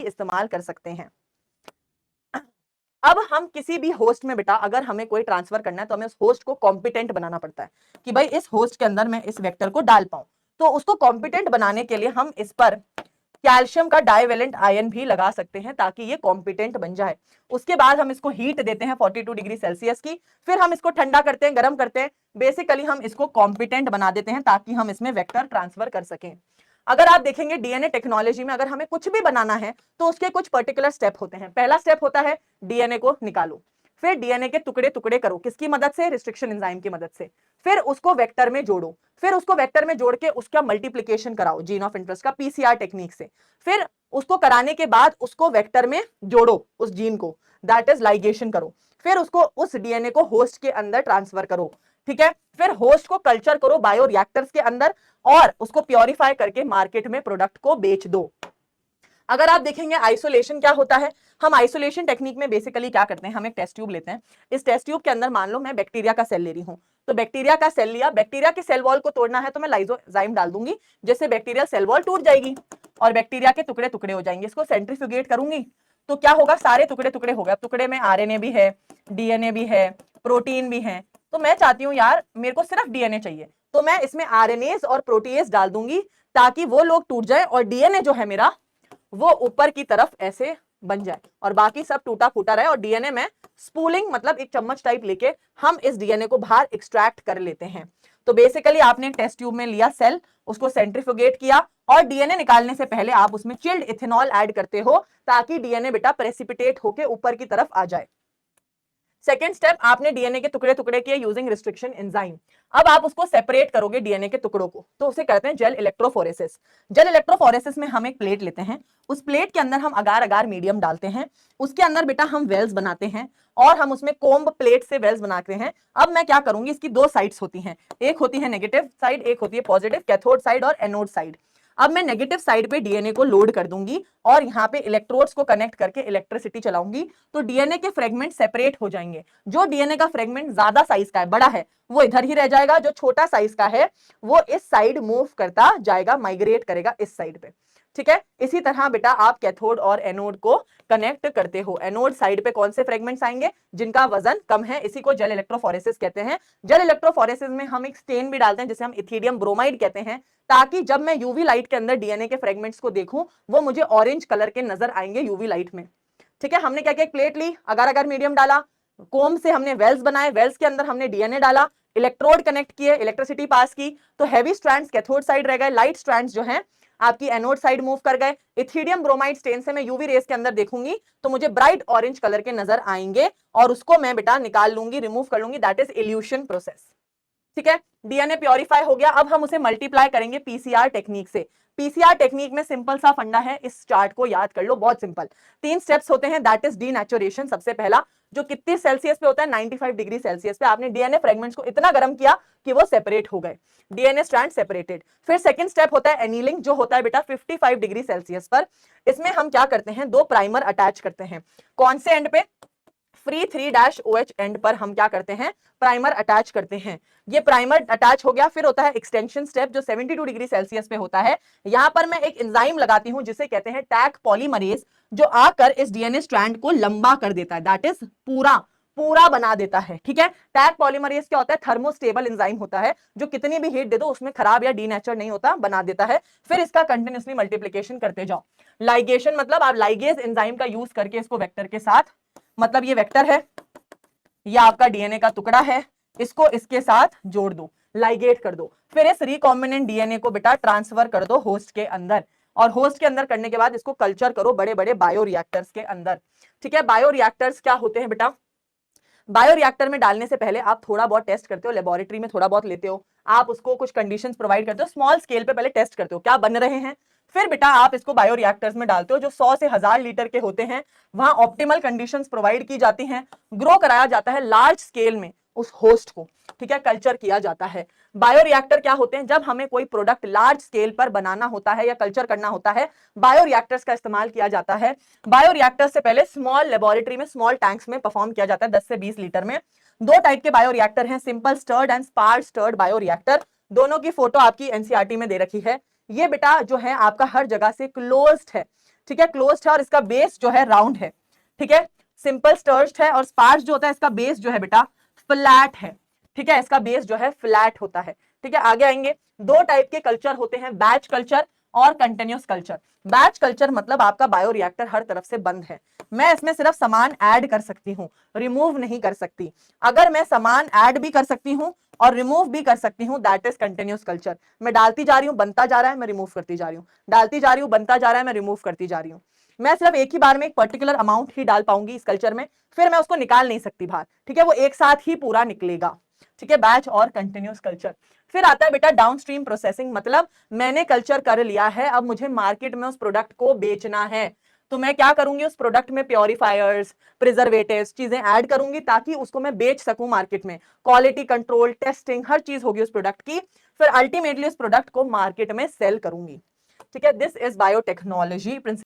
इस्तेमाल कर सकते हैं। अब हम किसी भी होस्ट में बेटा अगर हमें कोई ट्रांसफर करना है तो हमें उस होस्ट को कॉम्पिटेंट बनाना पड़ता है कि भाई इस होस्ट के अंदर मैं इस वेक्टर को डाल पाऊं। तो उसको कॉम्पिटेंट बनाने के लिए हम इस पर कैल्शियम का डाइवेलेंट आयन भी लगा सकते हैं ताकि ये कॉम्पिटेंट बन जाए। उसके बाद हम इसको हीट देते हैं 42 डिग्री सेल्सियस की, फिर हम इसको ठंडा करते हैं, गर्म करते हैं, बेसिकली हम इसको कॉम्पिटेंट बना देते हैं ताकि हम इसमें वेक्टर ट्रांसफर कर सकें। अगर आप देखेंगे डीएनए टेक्नोलॉजी में अगर हमें कुछ भी बनाना है तो उसके कुछ पर्टिकुलर स्टेप होते हैं। पहला स्टेप होता है डीएनए को निकालो, फिर डीएनए के टुकड़े टुकड़े करो, किसकी मदद से? रिस्ट्रिक्शन एंजाइम की मदद से। फिर उसको वेक्टर में जोड़ो, फिर उसको वेक्टर में जोड़ के उसका मल्टीप्लिकेशन कराओ जीन ऑफ इंटरेस्ट का पीसीआर टेक्निक से। फिर उसको कराने के बाद उसको वेक्टर में जोड़ो उस जीन को, दैट इज लाइगेशन करो। फिर उसको उस डीएनए को होस्ट के अंदर ट्रांसफर करो, ठीक है। फिर होस्ट को कल्चर करो बायो रिएक्टर्स के अंदर और उसको प्योरीफाई करके मार्केट में प्रोडक्ट को बेच दो। अगर आप देखेंगे आइसोलेशन क्या होता है, हम आइसोलेशन टेक्निक में बेसिकली क्या करते हैं, हम एक टेस्ट ट्यूब लेते हैं, इस टेस्ट ट्यूब के अंदर मान लो मैं बैक्टीरिया का सेल ले रही हूं, तो बैक्टीरिया का सेल लिया, बैक्टीरिया के सेल वॉल को तोड़ना है तो मैं लाइसोजाइम डाल दूंगी, जिससे बैक्टीरिया सेल वॉल टूट जाएगी और बैक्टीरिया के टुकड़े टुकड़े हो जाएंगे। इसको सेंट्रीफ्यूगेट करूंगी तो क्या होगा, सारे टुकड़े टुकड़े हो गए। टुकड़े में आरएनए भी है, डीएनए भी है, प्रोटीन भी है। तो मैं चाहती हूँ यार मेरे को सिर्फ डीएनए चाहिए, तो मैं इसमें आरएनएस और प्रोटीएस डाल दूंगी ताकि वो लोग टूट जाए और डीएनए जो है मेरा वो ऊपर की तरफ ऐसे बन जाए और बाकी सब टूटा फूटा रहे। और डीएनए में स्पूलिंग मतलब एक चम्मच टाइप लेके हम इस डीएनए को बाहर एक्सट्रैक्ट कर लेते हैं। तो बेसिकली आपने टेस्ट ट्यूब में लिया सेल, उसको सेंट्रीफ्यूगेट किया और डीएनए निकालने से पहले आप उसमें चिल्ड इथेनॉल ऐड करते हो ताकि डीएनए बेटा प्रेसिपिटेट होके ऊपर की तरफ आ जाए। सेकेंड स्टेप, आपने डीएनए के टुकड़े टुकड़े किए यूजिंग रिस्ट्रिक्शन एंजाइम। अब आप उसको सेपरेट करोगे डीएनए के टुकड़ों को, तो उसे कहते हैं जेल इलेक्ट्रोफोरेसिस। जेल इलेक्ट्रोफोरेसिस में हम एक प्लेट लेते हैं, उस प्लेट के अंदर हम अगार अगार मीडियम डालते हैं, उसके अंदर बेटा हम वेल्स बनाते हैं और हम उसमें कोम्ब प्लेट से वेल्स बनाते हैं। अब मैं क्या करूंगी, इसकी दो साइड्स होती हैं, एक होती है नेगेटिव साइड, एक होती है पॉजिटिव, कैथोड साइड और एनोड साइड। अब मैं नेगेटिव साइड पे डीएनए को लोड कर दूंगी और यहाँ पे इलेक्ट्रोड्स को कनेक्ट करके इलेक्ट्रिसिटी चलाऊंगी, तो डीएनए के फ्रेगमेंट सेपरेट हो जाएंगे। जो डीएनए का फ्रेगमेंट ज्यादा साइज का है, बड़ा है, वो इधर ही रह जाएगा, जो छोटा साइज का है वो इस साइड मूव करता जाएगा, माइग्रेट करेगा इस साइड पे, ठीक है। इसी तरह बेटा आप कैथोड और एनोड को कनेक्ट करते हो। एनोड साइड पे कौन से फ्रेगमेंट्स आएंगे, जिनका वजन कम है, इसी को जेल इलेक्ट्रोफोरेसिस कहते हैं। जेल इलेक्ट्रोफोरेसिस में हम एक स्टेन भी डालते हैं जिसे हम इथीडियम ब्रोमाइड कहते हैं, ताकि जब मैं यूवी लाइट के अंदर डीएनए के फ्रेगमेंट्स को देखूं वो मुझे ऑरेंज कलर के नजर आएंगे यूवी लाइट में, ठीक है। हमने क्या किया, एक प्लेट ली, अगार अगार मीडियम डाला, कोम से हमने वेल्स बनाए, वेल्स के अंदर हमने डीएनए डाला, इलेक्ट्रोड कनेक्ट किए, इलेक्ट्रिसिटी पास की, तो हैवी स्ट्रैंड्स कैथोड साइड रह गए, लाइट स्ट्रैंड्स जो हैं आपकी एनोड साइड मूव कर गए। इथीडियम ब्रोमाइड स्टेन से मैं यूवी रेस के अंदर देखूंगी तो मुझे ब्राइट ऑरेंज कलर के नजर आएंगे और उसको मैं बेटा निकाल लूंगी, रिमूव कर लूंगी, दैट इज इल्यूशन प्रोसेस, ठीक है। डीएनए प्योरीफाई हो गया, अब हम उसे मल्टीप्लाई करेंगे पीसीआर टेक्निक से। पीसीआर टेक्निक में सिंपल सा फंडा है, इस चार्ट को याद कर लो, बहुत सिंपल। 3 स्टेप्स होते हैं, दैट इज डीनेचुरेशन। सबसे पहला जो कितने सेल्सियस पे होता है, 95 डिग्री सेल्सियस पे आपने डीएनए फ्रेगमेंट्स को इतना गर्म किया कि वो सेपरेट हो गए, डीएनए स्ट्रैंड सेपरेटेड। फिर सेकंड स्टेप होता है एनीलिंग, जो होता है बेटा 55 डिग्री सेल्सियस पर। इसमें हम क्या करते हैं, 2 प्राइमर अटैच करते हैं। कौन से एंड पे, फ्री 3-OH एंड पर हम क्या करते हैं, प्राइमर अटैच करते हैं। ये प्राइमर अटैच हो गया, फिर होता है एक्सटेंशन स्टेप जो 72 डिग्री सेल्सियस पे होता है। यहां पर मैं एक एंजाइम लगाती हूं जिसे कहते हैं टैग पॉलीमरेज, जो आकर इस डीएनए स्ट्रैंड को लंबा कर देता है, दैट इज पूरा पूरा बना देता है, ठीक है। टैग पॉलीमरेज क्या होता है, थर्मोस्टेबल एंजाइम होता है, जो कितनी भी हीट दे दो उसमें खराब या डीनेचर नहीं होता, बना देता है। फिर इसका कंटिन्यूअसली मल्टीप्लिकेशन करते जाओ। लाइगेशन मतलब आप लाइगेज एंजाइम का यूज करके इसको वेक्टर के साथ, मतलब ये वेक्टर है, ये आपका डीएनए का टुकड़ा है, इसको इसके साथ जोड़ दो, लाइगेट कर दो। फिर इस रिकॉम्बिनेंट डीएनए को बेटा ट्रांसफर कर दो होस्ट के अंदर, और होस्ट के अंदर करने के बाद इसको कल्चर करो बड़े बड़े बायो रिएक्टर्स के अंदर, ठीक है। बायो रिएक्टर्स क्या होते हैं बेटा, बायो रिएक्टर में डालने से पहले आप थोड़ा बहुत टेस्ट करते हो, लेबोरेटरी में थोड़ा बहुत लेते हो, आप उसको कुछ कंडीशंस प्रोवाइड करते हो, स्मॉल स्केल पे पहले टेस्ट करते हो क्या बन रहे हैं। फिर बेटा आप इसको बायो रिएक्टर्स में डालते हो जो 100 से 1000 लीटर के होते हैं, वहां ऑप्टिमल कंडीशंस प्रोवाइड की जाती हैं, ग्रो कराया जाता है लार्ज स्केल में उस होस्ट को, ठीक है, कल्चर किया जाता है। बायो रिएक्टर क्या होते हैं, जब हमें कोई प्रोडक्ट लार्ज स्केल पर बनाना होता है या कल्चर करना होता है, बायो रिएक्टर्स का इस्तेमाल किया जाता है। बायो रिएक्टर्स से पहले स्मॉल लेबोरेटरी में स्मॉल टैंक्स में परफॉर्म किया जाता है 10 से 20 लीटर में। 2 टाइप के बायो रिएक्टर हैं, simple stirred and sparged stirred bioreactor. दोनों की फोटो आपकी एनसीईआरटी में दे रखी है। ये बेटा जो है आपका हर जगह से क्लोज्ड है, ठीक है, क्लोज्ड है और इसका बेस जो है राउंड है, ठीक है, सिंपल स्टर्च्ड है और स्पार्स जो होता है इसका बेस जो है बेटा फ्लैट है, ठीक है, इसका बेस जो है फ्लैट होता है, ठीक है। आगे आएंगे, दो टाइप के कल्चर होते हैं, बैच कल्चर और कंटिन्यूस कल्चर। बैच कल्चर मतलब आपका बायोरिएक्टर हर तरफ से बंद है, मैं इसमें सिर्फ सामान ऐड कर सकती हूँ, रिमूव नहीं कर सकती। अगर मैं सामान ऐड भी कर सकती हूँ और रिमूव भी कर सकती हूँ, दैट इज कंटिन्यूस कल्चर। मैं डालती जा रही हूँ, बनता जा रहा है, मैं रिमूव करती जा रही हूँ, डालती जा रही हूँ, बनता जा रहा है, मैं रिमूव करती जा रही हूँ। मैं सिर्फ एक ही बार में एक पर्टिकुलर अमाउंट ही डाल पाऊंगी इस कल्चर में, फिर मैं उसको निकाल नहीं सकती बाहर, ठीक है, वो एक साथ ही पूरा निकलेगा, ठीक है, बैच और कंटिन्यूस कल्चर। फिर आता है बेटा डाउनस्ट्रीम प्रोसेसिंग, मतलब मैंने कल्चर कर लिया है, अब मुझे मार्केट में उस प्रोडक्ट को बेचना है, तो मैं क्या करूंगी, उस प्रोडक्ट में प्योरीफायर्स, प्रिजर्वेटिव्स, चीजें ऐड करूंगी ताकि उसको मैं बेच सकूं मार्केट में, क्वालिटी कंट्रोल, टेस्टिंग, हर चीज होगी उस प्रोडक्ट की, फिर अल्टीमेटली उस प्रोडक्ट को मार्केट में सेल करूंगी, ठीक है। This is biotechnology principle.